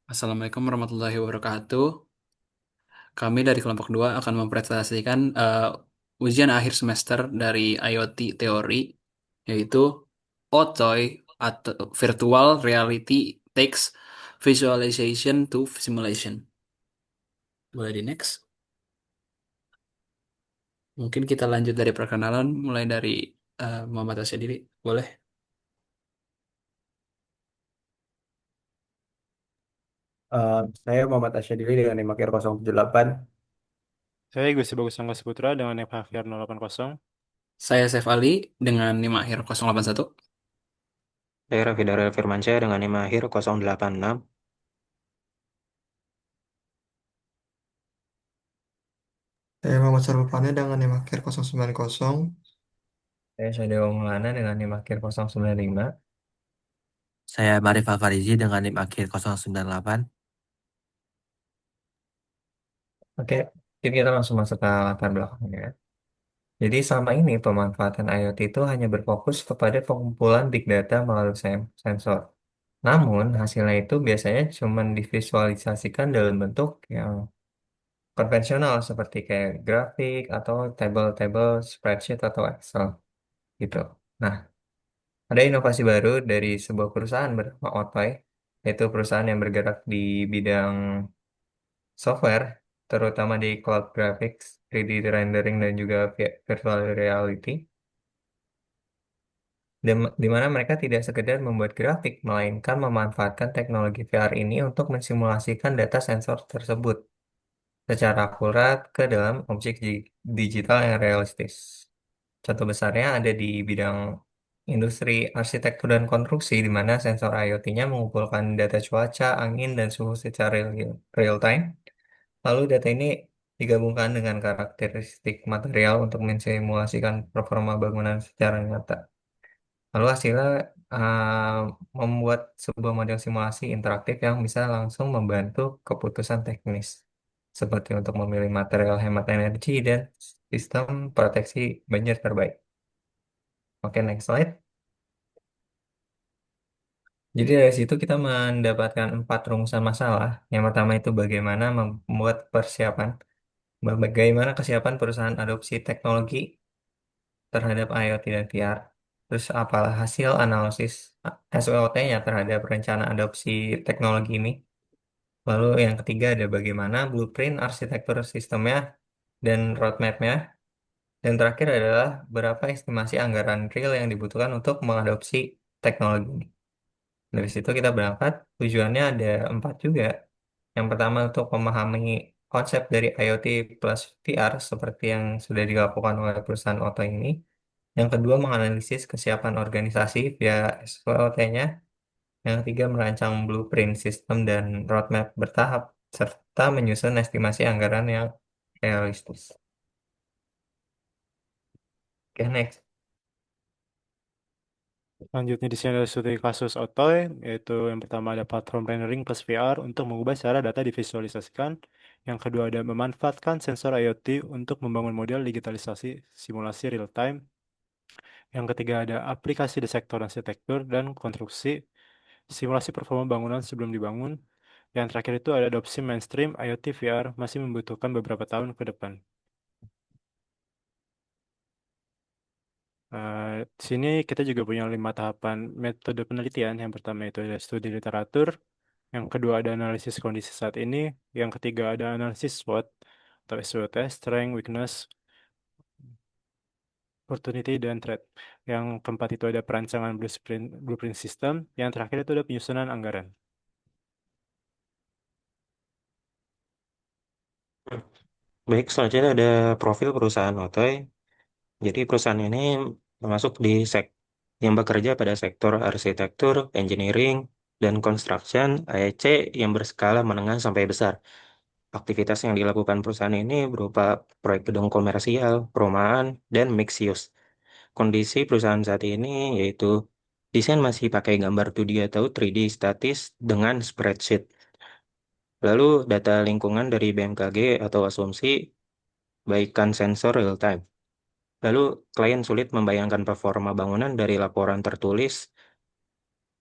Assalamualaikum warahmatullahi wabarakatuh. Kami dari kelompok 2 akan mempresentasikan ujian akhir semester dari IoT teori, yaitu OTOY atau Virtual Reality Takes Visualization to Simulation. Boleh di next. Mungkin kita lanjut dari perkenalan, mulai dari Muhammad Asyadili. Boleh? Saya Muhammad Asyadili dengan NIM akhir 078. Saya Gusti Bagus Angga Saputra dengan NEP Hafiar 080. Saya Saif Ali dengan NIM akhir 081. Saya Raffi Darel Firmansyah dengan NIM akhir 086. Saya Muhammad Sarulfani dengan NIM akhir 090. Saya Sadewa Maulana dengan NIM akhir 095. Saya Marif Farizi dengan NIM akhir 098. Oke, jadi kita langsung masuk ke latar belakangnya. Jadi selama ini pemanfaatan IoT itu hanya berfokus kepada pengumpulan big data melalui sensor. Namun hasilnya itu biasanya cuma divisualisasikan dalam bentuk yang konvensional seperti kayak grafik atau table-table, spreadsheet atau Excel gitu. Nah, ada inovasi baru dari sebuah perusahaan bernama Otoy, yaitu perusahaan yang bergerak di bidang software, terutama di cloud graphics, 3D rendering, dan juga virtual reality, di mana mereka tidak sekedar membuat grafik, melainkan memanfaatkan teknologi VR ini untuk mensimulasikan data sensor tersebut secara akurat ke dalam objek digital yang realistis. Contoh besarnya ada di bidang industri arsitektur dan konstruksi, di mana sensor IoT-nya mengumpulkan data cuaca, angin, dan suhu secara real time. Lalu data ini digabungkan dengan karakteristik material untuk mensimulasikan performa bangunan secara nyata. Lalu hasilnya membuat sebuah model simulasi interaktif yang bisa langsung membantu keputusan teknis, seperti untuk memilih material hemat energi dan sistem proteksi banjir terbaik. Oke, next slide. Jadi dari situ kita mendapatkan 4 rumusan masalah. Yang pertama itu bagaimana membuat persiapan, bagaimana kesiapan perusahaan adopsi teknologi terhadap IoT dan VR. Terus apalah hasil analisis SWOT-nya terhadap rencana adopsi teknologi ini. Lalu yang ketiga ada bagaimana blueprint arsitektur sistemnya dan roadmap-nya. Dan terakhir adalah berapa estimasi anggaran real yang dibutuhkan untuk mengadopsi teknologi ini. Dari situ kita berangkat, tujuannya ada 4 juga. Yang pertama untuk memahami konsep dari IoT plus VR seperti yang sudah dilakukan oleh perusahaan Oto ini. Yang kedua menganalisis kesiapan organisasi via SWOT-nya. Yang ketiga merancang blueprint sistem dan roadmap bertahap serta menyusun estimasi anggaran yang realistis. Oke, next. Selanjutnya di sini ada studi kasus Otoy, yaitu yang pertama ada platform rendering plus VR untuk mengubah cara data divisualisasikan. Yang kedua ada memanfaatkan sensor IoT untuk membangun model digitalisasi simulasi real time. Yang ketiga ada aplikasi di sektor arsitektur dan konstruksi, simulasi performa bangunan sebelum dibangun. Yang terakhir itu ada adopsi mainstream IoT VR masih membutuhkan beberapa tahun ke depan. Di sini kita juga punya 5 tahapan metode penelitian. Yang pertama itu ada studi literatur, yang kedua ada analisis kondisi saat ini, yang ketiga ada analisis SWOT atau SWOT, strength, weakness, opportunity, dan threat. Yang keempat itu ada perancangan blueprint system, yang terakhir itu ada penyusunan anggaran. Baik, selanjutnya ada profil perusahaan Otoy. Jadi perusahaan ini termasuk di yang bekerja pada sektor arsitektur, engineering, dan construction (AEC) yang berskala menengah sampai besar. Aktivitas yang dilakukan perusahaan ini berupa proyek gedung komersial, perumahan, dan mixed use. Kondisi perusahaan saat ini yaitu desain masih pakai gambar 2D atau 3D statis dengan spreadsheet. Lalu data lingkungan dari BMKG atau asumsi baikkan sensor real time. Lalu klien sulit membayangkan performa bangunan dari laporan tertulis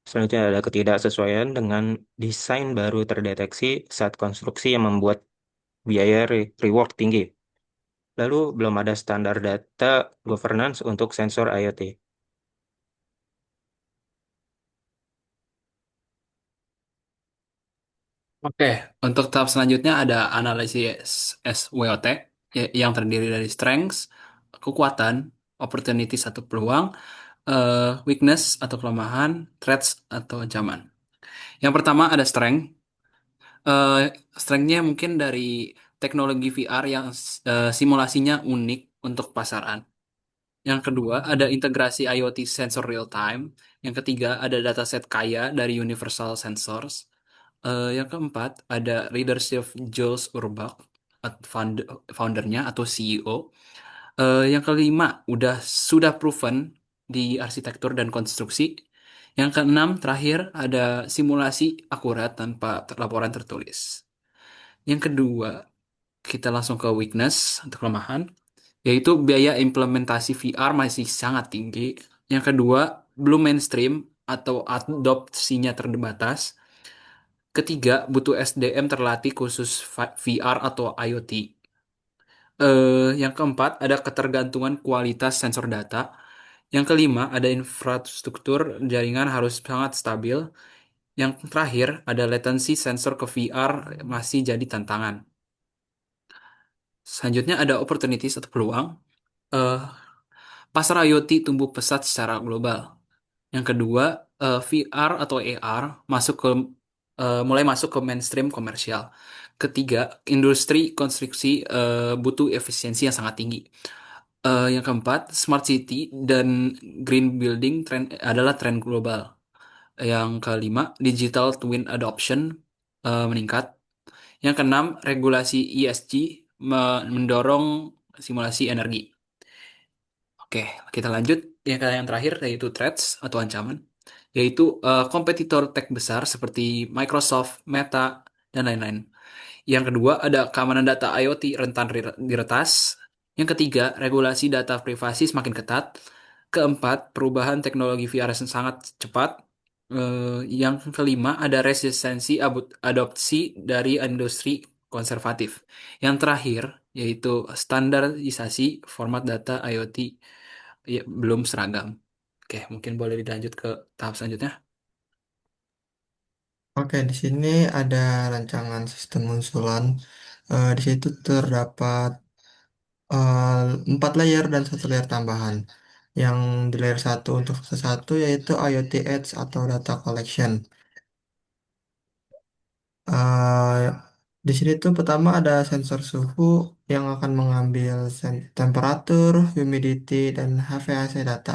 Selanjutnya ada ketidaksesuaian dengan desain baru terdeteksi saat konstruksi yang membuat biaya reward tinggi. Lalu belum ada standar data governance untuk sensor IoT. Oke, untuk tahap selanjutnya ada analisis SWOT yang terdiri dari strengths, kekuatan, opportunities atau peluang, weakness atau kelemahan, threats atau ancaman. Yang pertama ada strength. Eh, Strength-nya mungkin dari teknologi VR yang simulasinya unik untuk pasaran. Yang kedua ada integrasi IoT sensor real time. Yang ketiga ada dataset kaya dari Universal Sensors. Yang keempat ada leadership Jules Urbach, foundernya atau CEO. Yang kelima sudah proven di arsitektur dan konstruksi. Yang keenam terakhir ada simulasi akurat tanpa laporan tertulis. Yang kedua kita langsung ke weakness atau kelemahan, yaitu biaya implementasi VR masih sangat tinggi. Yang kedua belum mainstream atau adopsinya terbatas. Ketiga, butuh SDM terlatih khusus VR atau IoT. Yang keempat, ada ketergantungan kualitas sensor data. Yang kelima, ada infrastruktur jaringan harus sangat stabil. Yang terakhir, ada latensi sensor ke VR masih jadi tantangan. Selanjutnya ada opportunities atau peluang. Eh, Pasar IoT tumbuh pesat secara global. Yang kedua, VR atau AR mulai masuk ke mainstream komersial. Ketiga, industri konstruksi butuh efisiensi yang sangat tinggi. Yang keempat, smart city dan green building adalah tren global. Yang kelima, digital twin adoption meningkat. Yang keenam, regulasi ESG mendorong simulasi energi. Oke, kita lanjut yang terakhir yaitu threats atau ancaman, yaitu kompetitor tech besar seperti Microsoft, Meta, dan lain-lain. Yang kedua ada keamanan data IoT rentan diretas. Yang ketiga, regulasi data privasi semakin ketat. Keempat, perubahan teknologi VR yang sangat cepat. Yang kelima, ada resistensi adopsi dari industri konservatif. Yang terakhir, yaitu standarisasi format data IoT ya, belum seragam. Oke, mungkin boleh dilanjut ke tahap selanjutnya. Oke, di sini ada rancangan sistem unsulan. Di situ terdapat eh, 4 layer dan 1 layer tambahan. Yang di layer satu untuk fase satu yaitu IoT Edge atau data collection. eh di sini tuh pertama ada sensor suhu yang akan mengambil temperatur, humidity, dan HVAC data.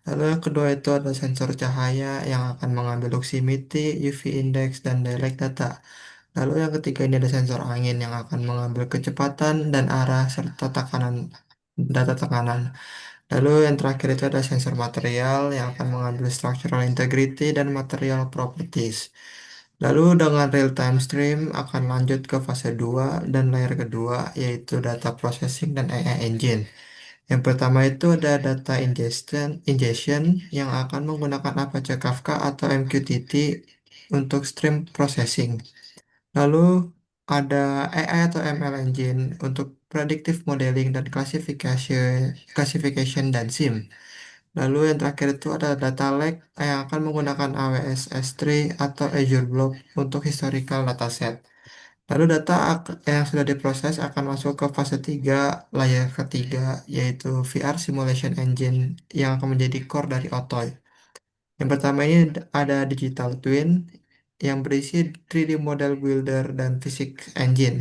Lalu yang kedua itu ada sensor cahaya yang akan mengambil luximity, UV index, dan direct data. Lalu yang ketiga ini ada sensor angin yang akan mengambil kecepatan dan arah serta data tekanan. Lalu yang terakhir itu ada sensor material yang akan mengambil structural integrity dan material properties. Lalu dengan real time stream akan lanjut ke fase 2 dan layer kedua yaitu data processing dan AI engine. Yang pertama itu ada data ingestion yang akan menggunakan Apache Kafka atau MQTT untuk stream processing. Lalu ada AI atau ML engine untuk predictive modeling dan classification dan SIM. Lalu yang terakhir itu ada data lake yang akan menggunakan AWS S3 atau Azure Blob untuk historical dataset. Lalu yang sudah diproses akan masuk ke fase 3 layer ketiga, yaitu VR Simulation Engine yang akan menjadi core dari Otoy. Yang pertama ini ada Digital Twin yang berisi 3D Model Builder dan Physics Engine.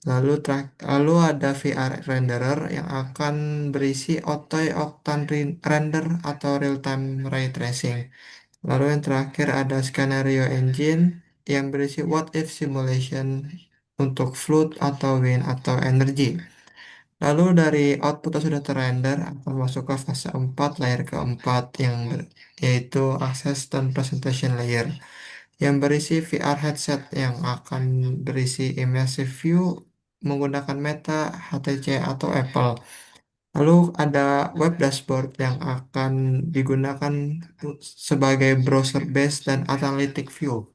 Lalu ada VR renderer yang akan berisi Otoy Octane Render atau Real Time Ray Tracing. Lalu yang terakhir ada Scenario Engine yang berisi What If Simulation untuk Fluid atau Wind atau Energy. Lalu dari output yang sudah terrender akan masuk ke fase 4 layer keempat yaitu Access dan Presentation Layer yang berisi VR headset yang akan berisi immersive view menggunakan Meta, HTC, atau Apple. Lalu ada web dashboard yang akan digunakan sebagai browser base dan analytic view.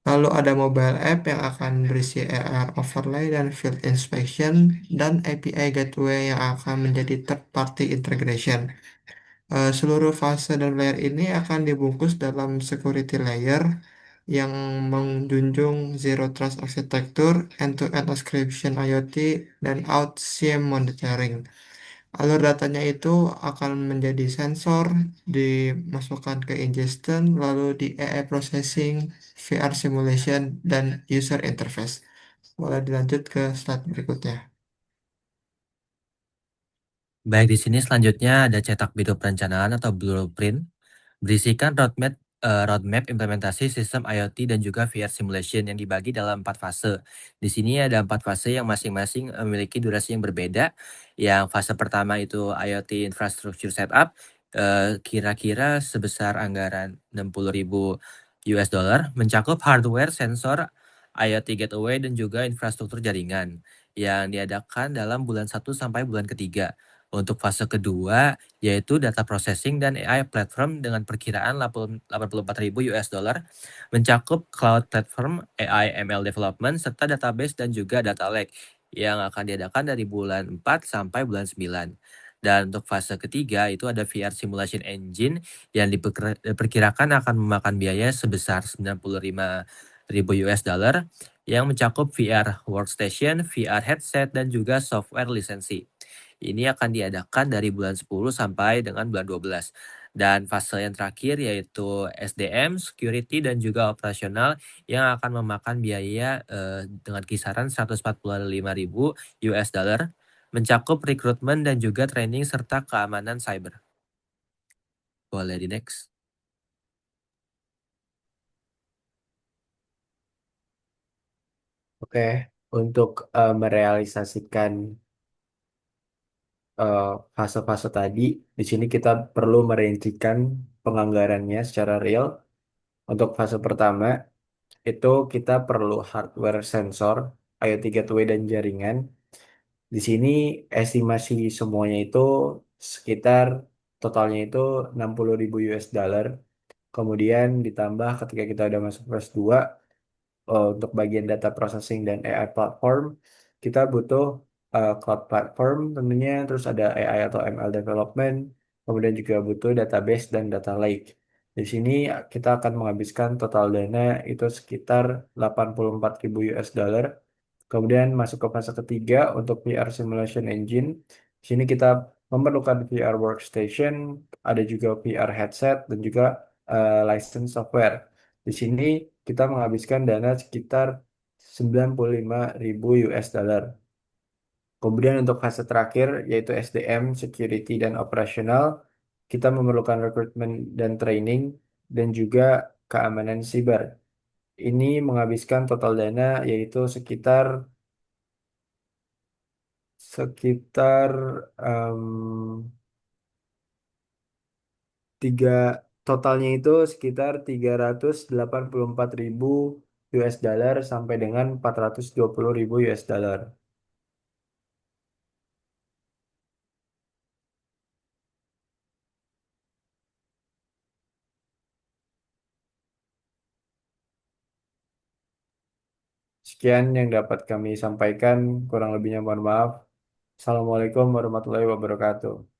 Lalu ada mobile app yang akan berisi AR overlay dan field inspection dan API gateway yang akan menjadi third party integration. Seluruh fase dan layer ini akan dibungkus dalam security layer yang menjunjung zero trust architecture, end-to-end encryption IoT, dan out-SIEM monitoring. Alur datanya itu akan menjadi sensor, dimasukkan ke ingestion, lalu di AI processing, VR simulation, dan user interface. Boleh dilanjut ke slide berikutnya. Baik, di sini selanjutnya ada cetak biru perencanaan atau blueprint berisikan roadmap implementasi sistem IoT dan juga VR simulation yang dibagi dalam 4 fase. Di sini ada 4 fase yang masing-masing memiliki durasi yang berbeda. Yang fase pertama itu IoT infrastructure setup, kira-kira sebesar anggaran 60.000 US dollar, mencakup hardware, sensor, IoT gateway, dan juga infrastruktur jaringan yang diadakan dalam bulan 1 sampai bulan ketiga. Untuk fase kedua, yaitu data processing dan AI platform dengan perkiraan 84.000 US dollar, mencakup cloud platform, AI ML development, serta database dan juga data lake yang akan diadakan dari bulan 4 sampai bulan 9. Dan untuk fase ketiga itu ada VR simulation engine yang diperkirakan akan memakan biaya sebesar 95.000 US dollar yang mencakup VR workstation, VR headset, dan juga software lisensi. Ini akan diadakan dari bulan 10 sampai dengan bulan 12. Dan fase yang terakhir yaitu SDM, security, dan juga operasional yang akan memakan biaya dengan kisaran 145.000 US dollar, mencakup rekrutmen dan juga training serta keamanan cyber. Boleh di next. Oke, untuk merealisasikan fase-fase tadi, di sini kita perlu merincikan penganggarannya secara real. Untuk fase pertama, itu kita perlu hardware sensor, IoT gateway, dan jaringan. Di sini estimasi semuanya itu sekitar totalnya itu 60.000 US dollar. Kemudian ditambah ketika kita udah masuk fase 2, untuk bagian data processing dan AI platform, kita butuh cloud platform tentunya, terus ada AI atau ML development, kemudian juga butuh database dan data lake. Di sini kita akan menghabiskan total dana itu sekitar 84.000 US dollar. Kemudian masuk ke fase ketiga untuk VR simulation engine. Di sini kita memerlukan VR workstation, ada juga VR headset dan juga license software. Di sini kita menghabiskan dana sekitar 95.000 US dollar. Kemudian untuk fase terakhir yaitu SDM, security, dan operasional, kita memerlukan rekrutmen dan training dan juga keamanan siber. Ini menghabiskan total dana yaitu sekitar sekitar tiga totalnya itu sekitar 384.000 US dollar sampai dengan 420.000 US dollar. Sekian yang dapat kami sampaikan, kurang lebihnya mohon maaf. Assalamualaikum warahmatullahi wabarakatuh.